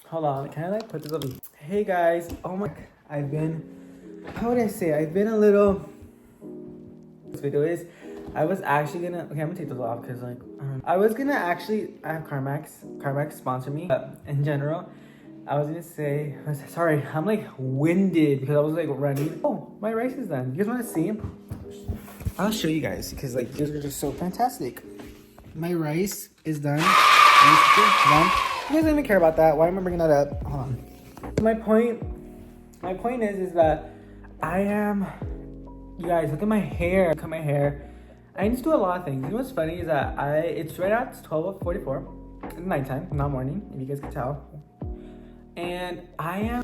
Hold on, can I like put this over? Hey guys, oh my, how would I say? I've been a little. This video is, I was actually gonna. Okay, I'm gonna take this off because like I was gonna actually. I have Carmax sponsor me. But in general, I was gonna say. Sorry, I'm like winded because I was like running. Oh, my rice is done. You guys want to see? I'll show you guys because like these are just so fantastic. My rice is done. Done. You guys don't even care about that. Why am I bringing that up? Hold on. My point is that I am. You guys, look at my hair. Look at my hair. I need to do a lot of things. You know what's funny is that it's right now, it's 12:44. It's nighttime, not morning, if you guys can tell. And I am.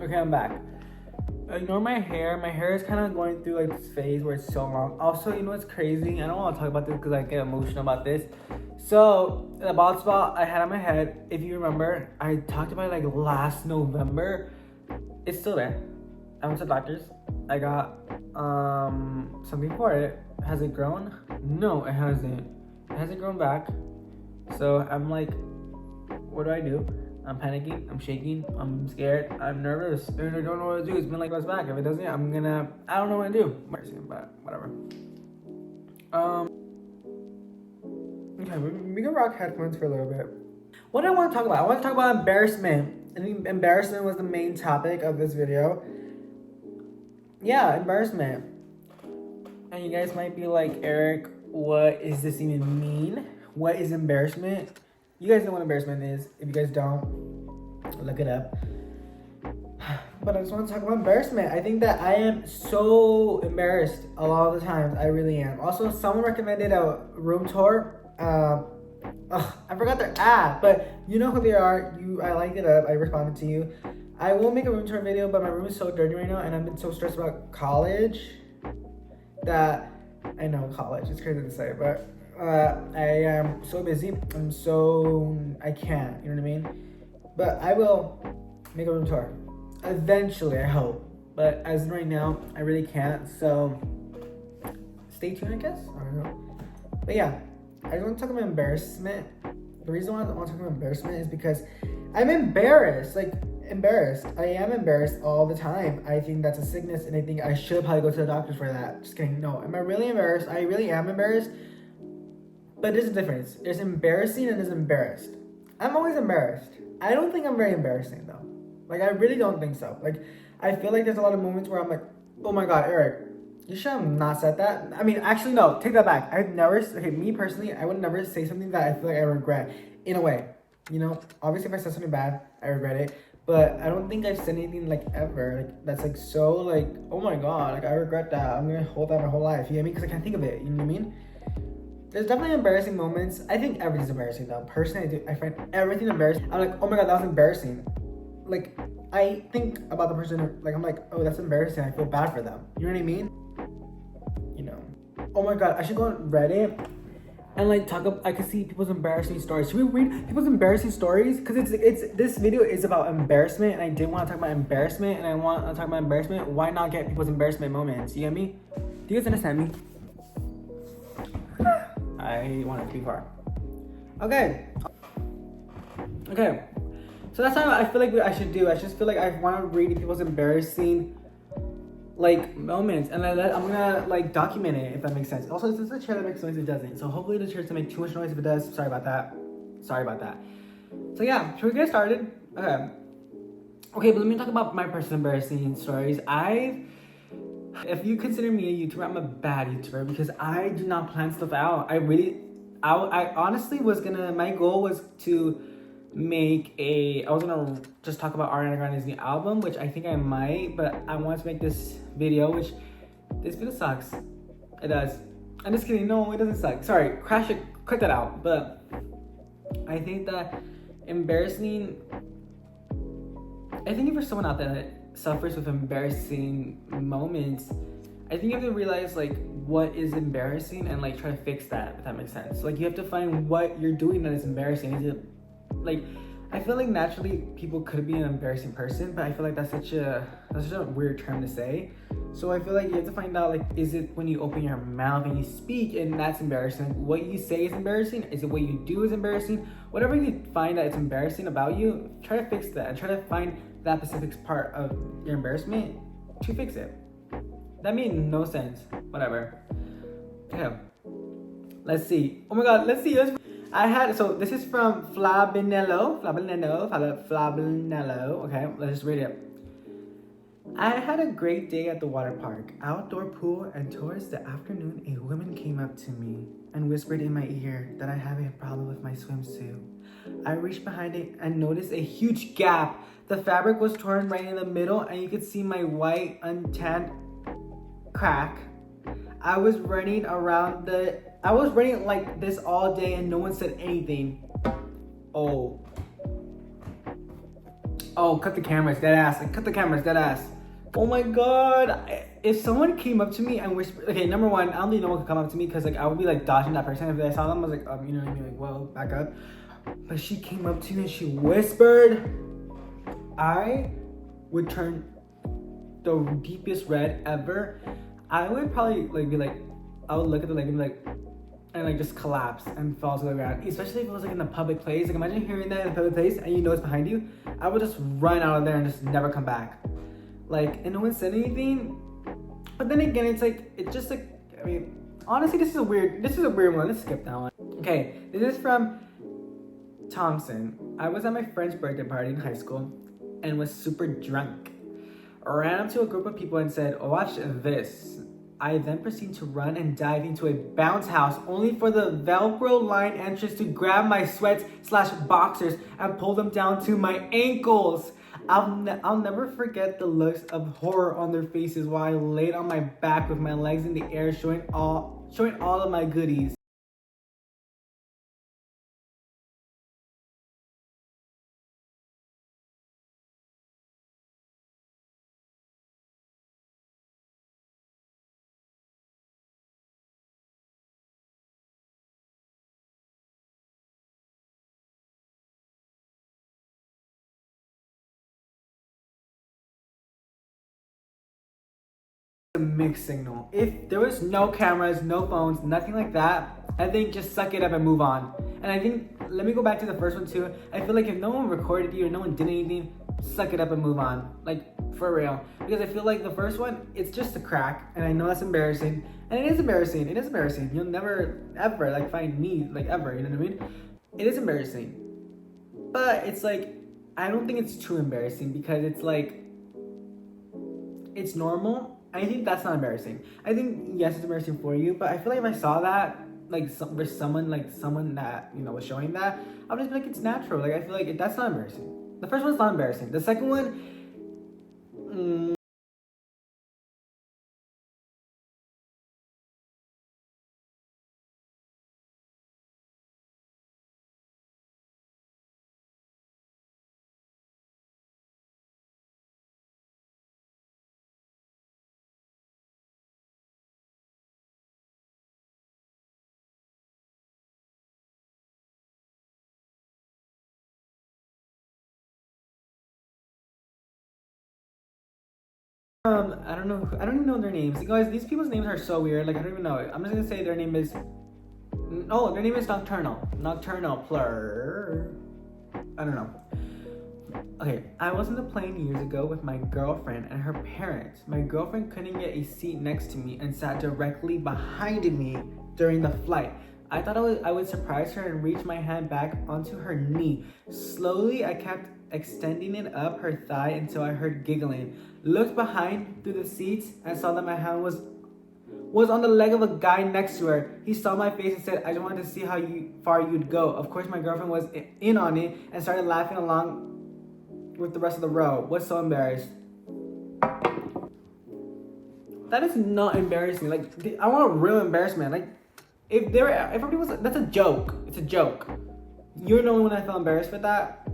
Okay, I'm back. Ignore my hair. My hair is kind of going through like this phase where it's so long. Also, you know what's crazy? I don't want to talk about this because I get emotional about this. So, the bald spot I had on my head, if you remember, I talked about it like last November. It's still there. I went to the doctor's. I got something for it. Has it grown? No, it hasn't. It hasn't grown back. So I'm like, what do I do? I'm panicking, I'm shaking, I'm scared, I'm nervous, and I don't know what to do. It's been like this back. If it doesn't, I don't know what to do. But whatever. Okay, we can rock headphones for a little bit. What do I want to talk about? I want to talk about embarrassment. I think embarrassment was the main topic of this video. Yeah, embarrassment. And you guys might be like, Eric, what does this even mean? What is embarrassment? You guys know what embarrassment is. If you guys don't, look it up. But I just want to talk about embarrassment. I think that I am so embarrassed a lot of the times. I really am. Also, someone recommended a room tour. I forgot their app, but you know who they are. I liked it up. I responded to you. I will make a room tour video, but my room is so dirty right now, and I've been so stressed about college that I know college. It's crazy to say, but I am so busy. I can't. You know what I mean? But I will make a room tour eventually. I hope. But as of right now, I really can't. So stay tuned, I guess. I don't know. But yeah, I just want to talk about embarrassment. The reason why I want to talk about embarrassment is because I'm embarrassed. Embarrassed. I am embarrassed all the time. I think that's a sickness, and I think I should probably go to the doctor for that. Just kidding. No. Am I really embarrassed? I really am embarrassed. But there's a difference. There's embarrassing and there's embarrassed. I'm always embarrassed. I don't think I'm very embarrassing though. Like, I really don't think so. Like, I feel like there's a lot of moments where I'm like, oh my God, Eric, you should have not said that. I mean, actually, no, take that back. Me personally, I would never say something that I feel like I regret in a way. You know, obviously if I said something bad, I regret it. But I don't think I've said anything like ever. Like, that's like so like, oh my God, like I regret that. I'm gonna hold that my whole life. You know what I mean? Because I can't think of it. You know what I mean? There's definitely embarrassing moments. I think everything's embarrassing though. Personally, I find everything embarrassing. I'm like, oh my God, that was embarrassing. Like, I think about the person, like, I'm like, oh, that's embarrassing. I feel bad for them. You know what I mean? You know. Oh my God, I should go on Reddit and like I can see people's embarrassing stories. Should we read people's embarrassing stories? Because this video is about embarrassment, and I did want to talk about embarrassment, and I want to talk about embarrassment. Why not get people's embarrassment moments? You get me? Do you guys understand me? I want it to be far. Okay. So that's how I feel like I should do. I just feel like I want to read people's embarrassing like moments, and I'm gonna like document it if that makes sense. Also, since the chair that makes noise, it doesn't. So hopefully the chair doesn't make too much noise. If it does, sorry about that. So yeah, should we get started? Okay, but let me talk about my personal embarrassing stories. If you consider me a YouTuber, I'm a bad YouTuber because I do not plan stuff out. I honestly was my goal was to I was gonna just talk about Ariana Grande's new album, which I think I might, but I wanted to make this video, which this video sucks. It does. I'm just kidding. No, it doesn't suck. Sorry, crash it, cut that out. But I think that embarrassing. I think if you're someone out there that suffers with embarrassing moments, I think you have to realize like what is embarrassing and like try to fix that, if that makes sense. Like, you have to find what you're doing that is embarrassing. Is it like, I feel like naturally people could be an embarrassing person, but I feel like that's such a weird term to say. So I feel like you have to find out, like, is it when you open your mouth and you speak and that's embarrassing? What you say is embarrassing? Is it what you do is embarrassing? Whatever you find that it's embarrassing about you, try to fix that and try to find that specific part of your embarrassment to fix it. That made no sense. Whatever. Okay. Let's see. Oh my god, let's see. So this is from Flabinello. Okay, let's just read it. I had a great day at the water park, outdoor pool, and towards the afternoon, a woman came up to me and whispered in my ear that I have a problem with my swimsuit. I reached behind it and noticed a huge gap. The fabric was torn right in the middle, and you could see my white, untanned crack. I was running like this all day and no one said anything. Oh, cut the cameras, dead ass. Oh my god. If someone came up to me and whispered, okay, number one, I don't think no one could come up to me because like I would be like dodging that person. If I saw them, I was like, you know what I mean? Like, whoa, back up. But she came up to me and she whispered, I would turn the deepest red ever. I would probably like be like, I would look at the leg and be like, and like just collapse and fall to the ground. Especially if it was like in a public place. Like imagine hearing that in a public place and you know it's behind you. I would just run out of there and just never come back. Like, and no one said anything. But then again, it's like, it's just like, I mean, honestly, this is a weird one. Let's skip that one. Okay, this is from Thompson. I was at my friend's birthday party in high school and was super drunk. I ran up to a group of people and said, watch this. I then proceeded to run and dive into a bounce house only for the Velcro line entrance to grab my sweats/boxers and pull them down to my ankles. I'll never forget the looks of horror on their faces while I laid on my back with my legs in the air showing all of my goodies. A mixed signal. If there was no cameras, no phones, nothing like that, I think just suck it up and move on. And I think, let me go back to the first one too. I feel like if no one recorded you or no one did anything, suck it up and move on. Like, for real. Because I feel like the first one, it's just a crack. And I know that's embarrassing. And it is embarrassing. You'll never, ever, like, find me, like, ever. You know what I mean? It is embarrassing. But it's like, I don't think it's too embarrassing because it's like, it's normal. I think that's not embarrassing. I think, yes, it's embarrassing for you, but I feel like if I saw that, like, someone that, you know, was showing that, I would just be like, it's natural. Like, I feel like that's not embarrassing. The first one's not embarrassing. The second one, I don't know. I don't even know their names. You guys, these people's names are so weird. Like, I don't even know. I'm just gonna say their name is. Oh, their name is Nocturnal. Nocturnal Plur. I don't know. Okay, I was on the plane years ago with my girlfriend and her parents. My girlfriend couldn't get a seat next to me and sat directly behind me during the flight. I thought I would surprise her and reach my hand back onto her knee. Slowly, I kept extending it up her thigh until I heard giggling. Looked behind through the seats and saw that my hand was on the leg of a guy next to her. He saw my face and said, I just wanted to see how far you'd go. Of course, my girlfriend was in on it and started laughing along with the rest of the row. Was so embarrassed. That is not embarrassing. Like, I want a real embarrassment. Like, if everybody was, that's a joke. It's a joke. You're the only one that felt embarrassed with that.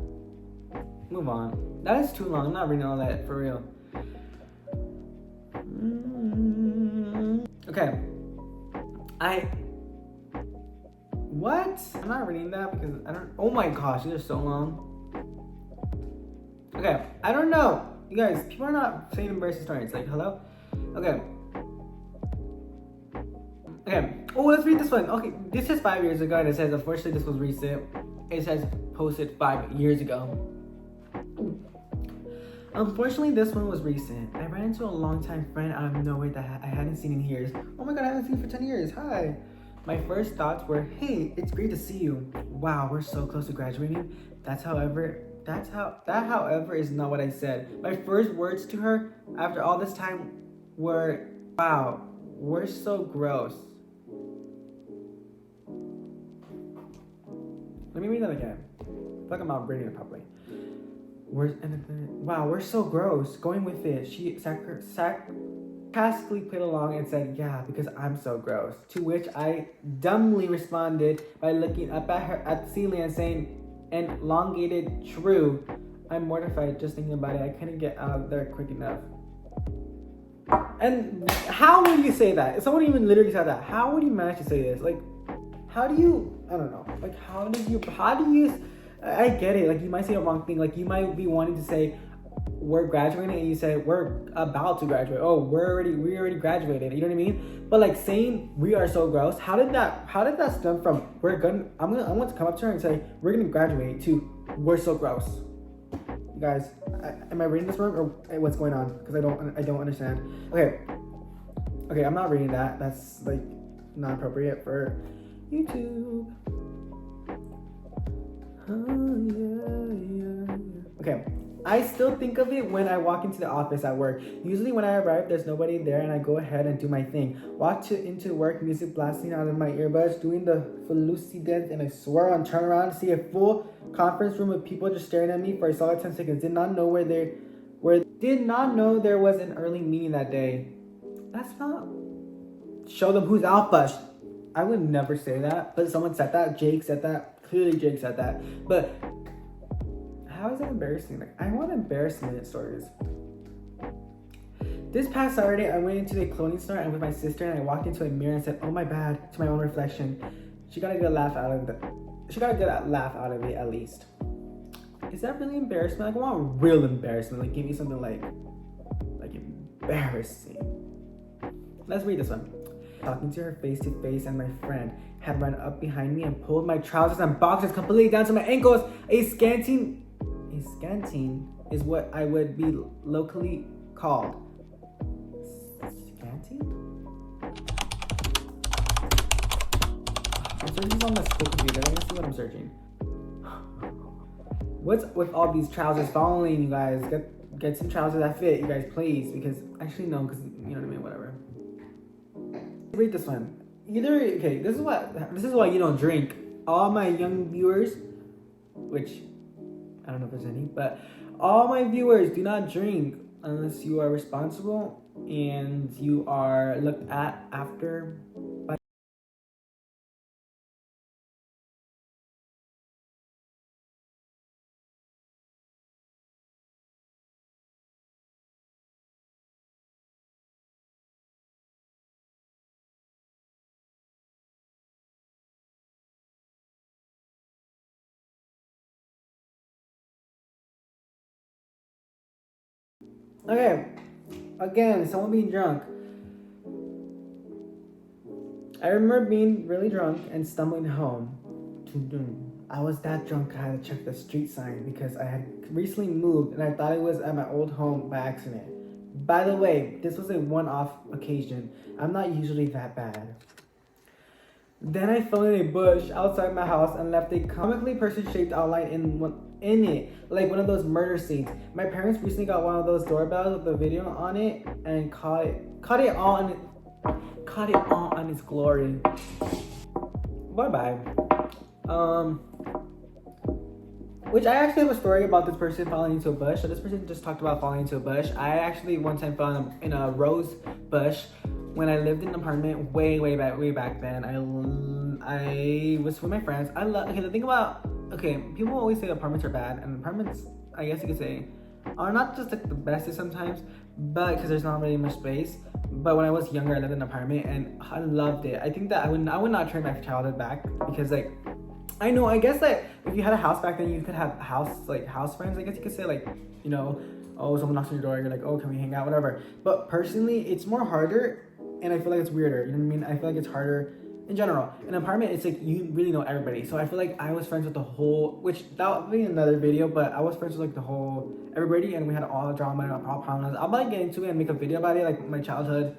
Move on. That is too long. I'm not reading all that for real. Okay. What? I'm not reading that because I don't. Oh my gosh, these are so long. Okay, I don't know. You guys, people are not saying embarrassing stories. Like, hello? Okay. Okay. Oh, let's read this one. Okay, this is 5 years ago, and it says, unfortunately, this was recent. It says posted 5 years ago. Unfortunately, this one was recent. I ran into a longtime friend out of nowhere that I hadn't seen in years. Oh my god, I haven't seen you for 10 years. Hi. My first thoughts were, hey, it's great to see you. Wow, we're so close to graduating. That however is not what I said. My first words to her after all this time were, wow, we're so gross. Let me read that again. I feel like I'm not reading it properly. Wow, we're so gross. Going with it, she sarcastically played along and said, yeah, because I'm so gross. To which I dumbly responded by looking up at the ceiling and saying, elongated true. I'm mortified just thinking about it. I couldn't get out of there quick enough. And how would you say that? If someone even literally said that, how would you manage to say this? Like, how do you, I don't know. Like, how do you, I get it. Like, you might say the wrong thing. Like, you might be wanting to say, we're graduating, and you say, we're about to graduate. Oh, we already graduated. You know what I mean? But like saying we are so gross, how did that stem from I'm going to come up to her and say, we're going to graduate to we're so gross? You guys, am I reading this wrong or what's going on? Because I don't understand. Okay, I'm not reading that. That's like not appropriate for YouTube. Okay, I still think of it when I walk into the office at work. Usually when I arrive, there's nobody there and I go ahead and do my thing. Into work, music blasting out of my earbuds, doing the Felucci dance, and I swear on turn around to see a full conference room of people just staring at me for a solid 10 seconds. Did not know there was an early meeting that day. That's not... Show them who's alpha. I would never say that, but someone said that. Jake said that. Clearly Jake said that. But how is it embarrassing? Like, I want embarrassment stories. This past Saturday, I went into a clothing store and with my sister, and I walked into a mirror and said, "Oh my bad," to my own reflection. She got a good laugh out of it at least. Is that really embarrassment? Like, I want real embarrassment. Like, give me something like embarrassing. Let's read this one. Talking to her face to face, and my friend had run up behind me and pulled my trousers and boxers completely down to my ankles. A scanting is what I would be locally called. Scanting? I'm searching this on my school computer. Let me see what I'm searching. What's with all these trousers following you guys? Get some trousers that fit, you guys, please. Because actually no, because you know what I mean. Whatever. Read this one. This is why you don't drink. All my young viewers, which I don't know if there's any, but all my viewers, do not drink unless you are responsible and you are looked at after by... Okay, again, someone being drunk. I remember being really drunk and stumbling home. I was that drunk I had to check the street sign because I had recently moved and I thought it was at my old home by accident. By the way, this was a one-off occasion. I'm not usually that bad. Then I fell in a bush outside my house and left a comically person-shaped outline in it, like one of those murder scenes. My parents recently got one of those doorbells with the video on it and caught it all in its glory. Bye. Which I actually have a story about this person falling into a bush. So this person just talked about falling into a bush. I actually one time fell in a rose bush when I lived in an apartment way back then. I was with my friends. The thing about, people always say apartments are bad, and apartments, I guess you could say, are not just like the bestest sometimes, but because there's not really much space. But when I was younger, I lived in an apartment and I loved it. I think that I would not trade my childhood back because like I know, I guess that if you had a house back then, you could have house friends. I guess you could say like, you know, oh, someone knocks on your door, you're like, oh, can we hang out, whatever. But personally, it's more harder, and I feel like it's weirder. You know what I mean? I feel like it's harder in general. In an apartment, it's like you really know everybody. So I feel like I was friends with the whole, which that would be another video, but I was friends with like the whole everybody, and we had all the drama and all problems. I'll like get into it and make a video about it, like my childhood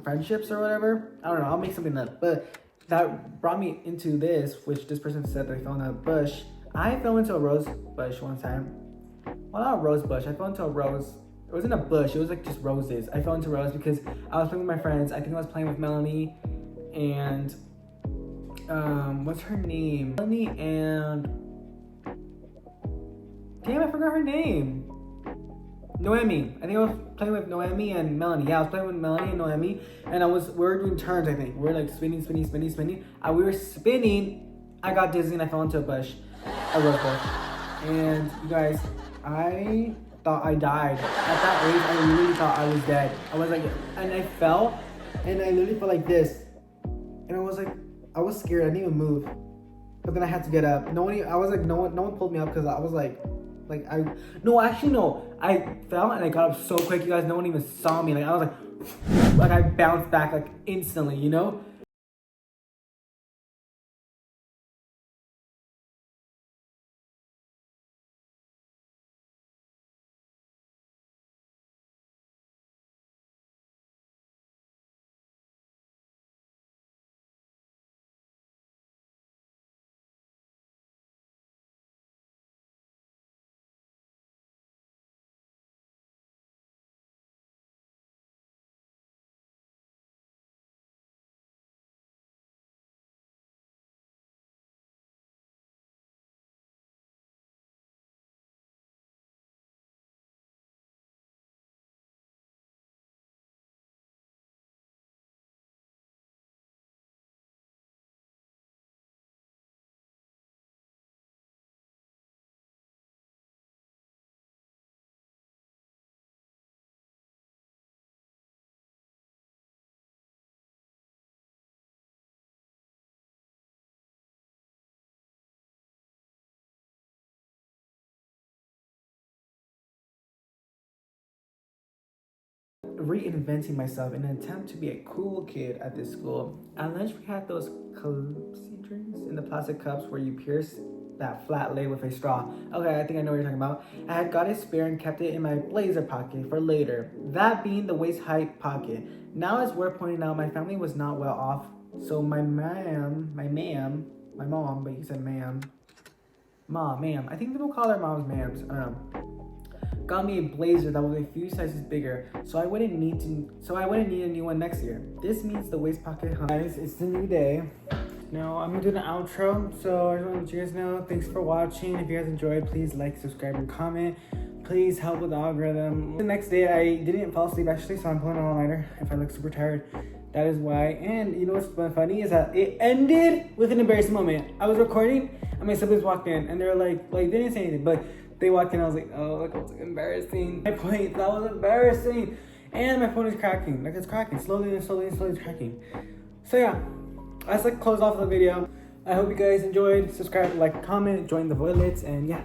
friendships or whatever. I don't know. I'll make something up, but that brought me into this, which this person said that I fell in a bush. I fell into a rose bush one time. Well, not a rose bush. I fell into a rose. It wasn't a bush. It was like just roses. I fell into rose because I was playing with my friends. I think I was playing with Melanie and what's her name? Melanie and damn, I forgot her name. Noemi. I think I was playing with Noemi and Melanie. Yeah, I was playing with Melanie and Noemi, and we were doing turns. I think we were like spinning. We were spinning. I got dizzy and I fell into a bush, a rose bush. And you guys, I thought I died. At that age, I really thought I was dead. I was like, and I fell, and I literally felt like this, and I was like, I was scared. I didn't even move, but then I had to get up. No one pulled me up because I was like I fell and I got up so quick, you guys. No one even saw me. Like I was like I bounced back like instantly, you know. Reinventing myself in an attempt to be a cool kid at this school. At lunch, we had those Calypso drinks in the plastic cups where you pierce that flat lid with a straw. Okay, I think I know what you're talking about. I had got a spare and kept it in my blazer pocket for later, that being the waist height pocket. Now it's worth pointing out my family was not well off, so my mom, but you said ma'am. Ma'am. I think people call their moms ma'ams. I don't know. Got me a blazer that was a few sizes bigger, so I wouldn't need a new one next year. This means the waist pocket. Guys, it's the new day. Now I'm gonna do the outro, so I just want to let you guys know. Thanks for watching. If you guys enjoyed, please like, subscribe, and comment. Please help with the algorithm. The next day I didn't fall asleep actually, so I'm pulling an all-nighter. If I look super tired, that is why. And you know what's funny is that it ended with an embarrassing moment. I was recording and my siblings walked in and they're like they didn't say anything, but they walked in. I was like, oh, that was embarrassing. My point, that was embarrassing. And my phone is cracking. Like it's cracking slowly it's cracking. So yeah, let's close off the video. I hope you guys enjoyed. Subscribe, like, comment, join the Voilits, and yeah.